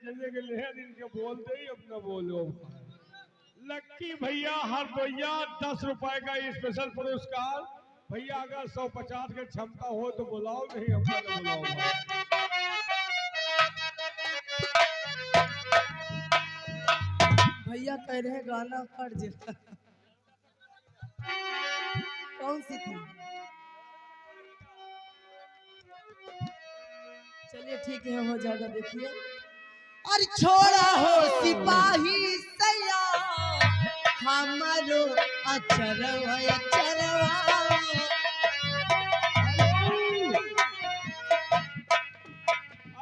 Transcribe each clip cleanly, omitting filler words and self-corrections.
चले गए हैं इनके बोलते ही अपना बोलो। लक्की भैया हर भैया 10 रुपए का स्पेशल पुरस्कार। भैया अगर 150 की क्षमता हो तो बुलाओ, नहीं हमको तो बुलाओ। भैया कह रहे हैं गाना फट जा। कौन सी थी? चलिए ठीक है, हो जाएगा। देखिए, अरे छोड़ा हो सिपाही सैया हमारो अचरवा अचरवा।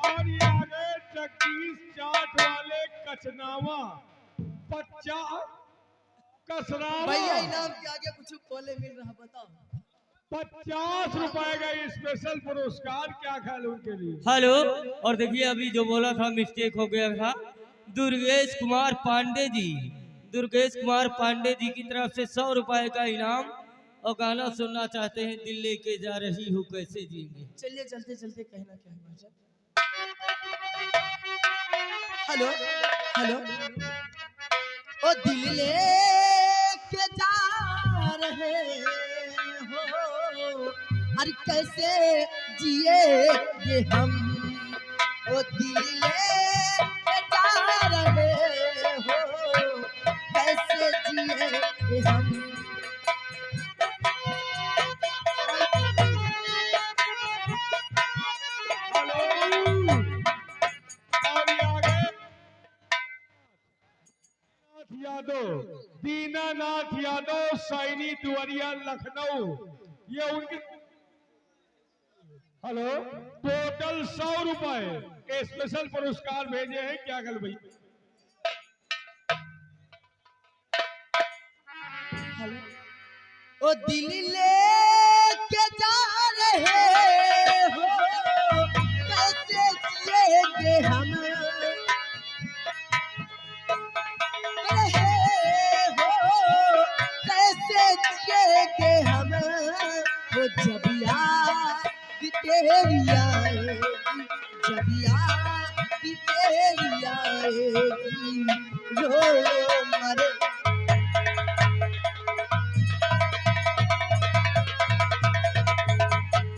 और ये आगे जगदीश चाट वाले कचनावा 50 कसरावा। भैया इनाम के आगे कुछ खोले मिल रहा, बताओ। 50 रुपए का स्पेशल पुरस्कार। क्या ख्याल उनके लिए? हेलो। और देखिए अभी जो बोला था मिस्टेक हो गया था। दुर्गेश कुमार पांडे जी, दुर्गेश कुमार पांडे जी की तरफ से 100 रुपए का इनाम। और गाना सुनना चाहते हैं दिल लेके जा रही हूँ कैसे जीएंगे। चलिए चलते चलते कहना क्या है भाई। Hello hello. ओ दिल लेके जा रहे हो, अरे कैसे जिएंगे हम। ओ दिल लेके जा रहे हो, कैसे जिएंगे हम। यादव, दीनानाथ यादव, सैनी दुआरिया लखनऊ, ये उनके। हेलो, टोटल 100 रुपए स्पेशल पुरस्कार भेजे हैं। क्या कल भाई? ओ दिल लेके जा रहे हो, कैसे जिएंगे हम। कैसे जिएंगे हम। वो जब याद तेरी आएगी, जब याद तेरी आएगी, रो मरे